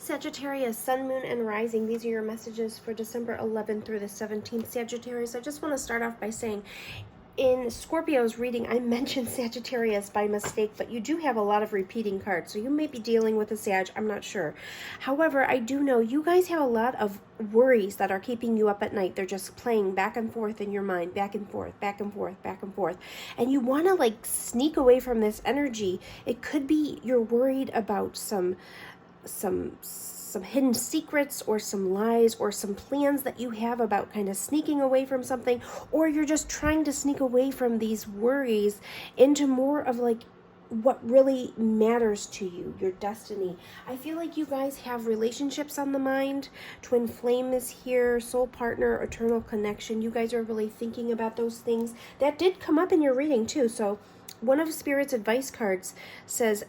Sagittarius, Sun, Moon, and Rising. These are your messages for December 11th through the 17th. Sagittarius, I just want to start off by saying, in Scorpio's reading, I mentioned Sagittarius by mistake, but you do have a lot of repeating cards, so you may be dealing with a Sag, I'm not sure. However, I do know you guys have a lot of worries that are keeping you up at night. They're just playing back and forth in your mind, back and forth, back and forth, back and forth. And you want to like sneak away from this energy. It could be you're worried about some hidden secrets or some lies or some plans that you have about kind of sneaking away from something, or you're just trying to sneak away from these worries into more of like what really matters to you, your destiny. I feel like you guys have relationships on the mind. Twin flame is here, soul partner, eternal connection. You guys are really thinking about those things. That did come up in your reading too. So one of Spirit's advice cards says,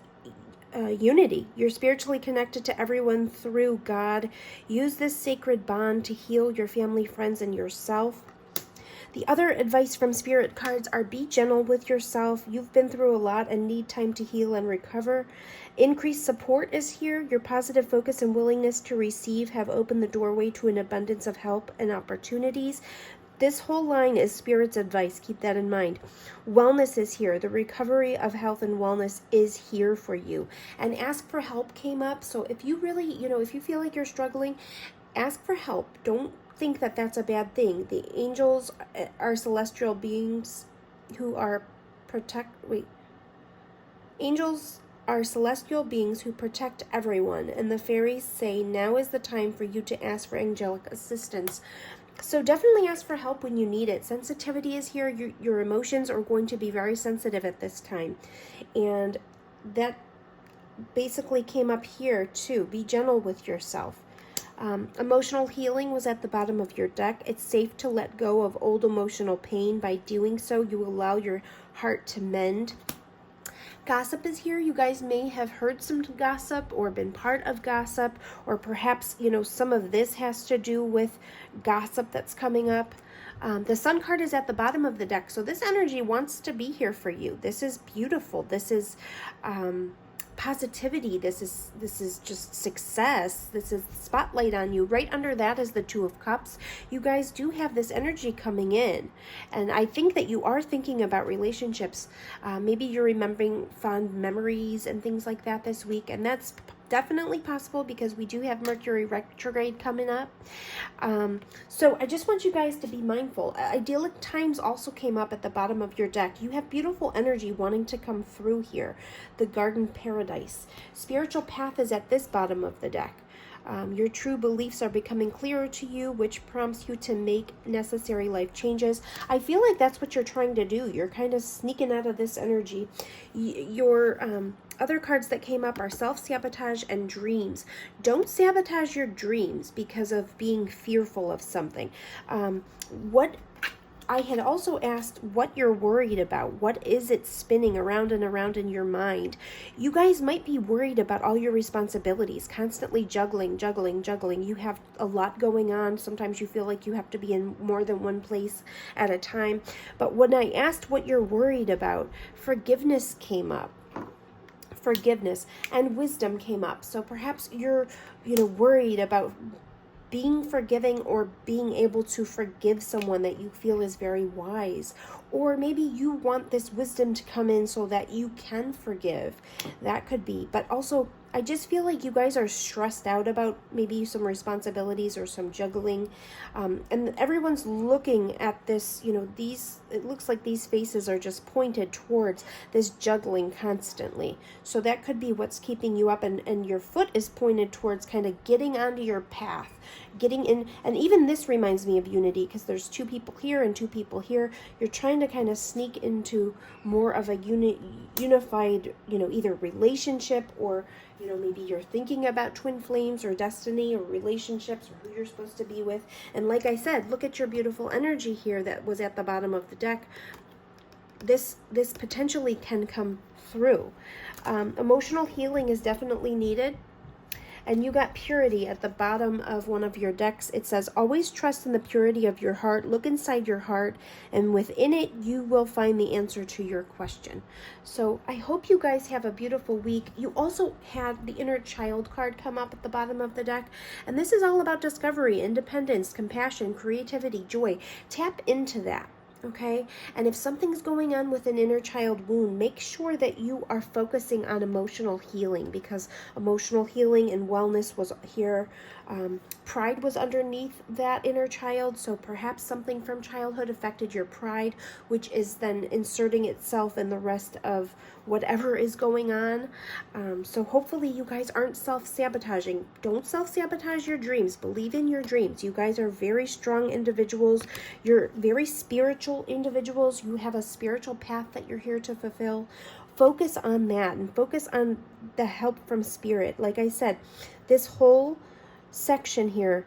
unity. You're spiritually connected to everyone through God. Use this sacred bond to heal your family, friends, and yourself. The other advice from Spirit cards are be gentle with yourself. You've been through a lot and need time to heal and recover. Increased support is here. Your positive focus and willingness to receive have opened the doorway to an abundance of help and opportunities. This whole line is Spirit's advice. Keep that in mind. Wellness is here. The recovery of health and wellness is here for you. And ask for help came up. So if you really, if you feel like you're struggling, ask for help. Don't think that that's a bad thing. The angels are celestial beings who are Angels are celestial beings who protect everyone. And the fairies say now is the time for you to ask for angelic assistance. So definitely ask for help when you need it. Sensitivity is here. Your emotions are going to be very sensitive at this time. And that basically came up here too. Be gentle with yourself. Emotional healing was at the bottom of your deck. It's safe to let go of old emotional pain. By doing so, you allow your heart to mend. Gossip is here. You guys may have heard some gossip or been part of gossip, or perhaps, some of this has to do with gossip that's coming up. The Sun card is at the bottom of the deck, so this energy wants to be here for you. This is beautiful. This is positivity. This is just success. This is spotlight on you. Right under that is the Two of Cups. You guys do have this energy coming in, and I think that you are thinking about relationships. Maybe you're remembering fond memories and things like that this week, and that's definitely possible because we do have Mercury retrograde coming up. So I just want you guys to be mindful. Idyllic times also came up at the bottom of your deck. You have beautiful energy wanting to come through here. The garden paradise. Spiritual path is at this bottom of the deck. Your true beliefs are becoming clearer to you, which prompts you to make necessary life changes. I feel like that's what you're trying to do. You're kind of sneaking out of this energy. Your other cards that came up are self-sabotage and dreams. Don't sabotage your dreams because of being fearful of something. I had also asked what you're worried about. What is it spinning around and around in your mind? You guys might be worried about all your responsibilities, constantly juggling. You have a lot going on. Sometimes you feel like you have to be in more than one place at a time. But when I asked what you're worried about, forgiveness came up. Forgiveness and wisdom came up. So perhaps you're, worried about being forgiving or being able to forgive someone that you feel is very wise. Or maybe you want this wisdom to come in so that you can forgive. That could be. But also, I just feel like you guys are stressed out about maybe some responsibilities or some juggling. And everyone's looking at this, it looks like these faces are just pointed towards this juggling constantly. So that could be what's keeping you up, and your foot is pointed towards kind of getting onto your path, getting in. And even this reminds me of unity because there's two people here and two people here. You're trying to kind of sneak into more of a unified, either relationship or, maybe you're thinking about twin flames or destiny or relationships or who you're supposed to be with. And like I said, look at your beautiful energy here that was at the bottom of the deck. This potentially can come through. Emotional healing is definitely needed. And you got purity at the bottom of one of your decks. It says, always trust in the purity of your heart. Look inside your heart, and within it, you will find the answer to your question. So I hope you guys have a beautiful week. You also had the inner child card come up at the bottom of the deck. And this is all about discovery, independence, compassion, creativity, joy. Tap into that. Okay, and if something's going on with an inner child wound, make sure that you are focusing on emotional healing, because emotional healing and wellness was here. Pride was underneath that inner child, so perhaps something from childhood affected your pride, which is then inserting itself in the rest of whatever is going on. So hopefully you guys aren't self-sabotaging. Don't self-sabotage your dreams. Believe in your dreams. You guys are very strong individuals. You're very spiritual individuals. You have a spiritual path that you're here to fulfill. Focus on that and focus on the help from spirit. Like I said, this whole section here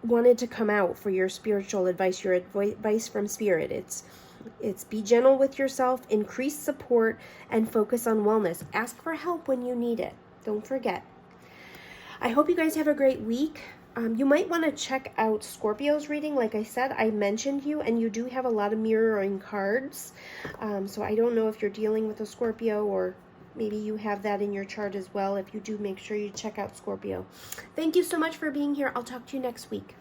wanted to come out for your spiritual advice, your advice from spirit. It's be gentle with yourself, increase support, and focus on wellness. Ask for help when you need it. Don't forget. I hope you guys have a great week. You might want to check out Scorpio's reading. Like I said, I mentioned you, and you do have a lot of mirroring cards. So I don't know if you're dealing with a Scorpio, or maybe you have that in your chart as well. If you do, make sure you check out Scorpio. Thank you so much for being here. I'll talk to you next week.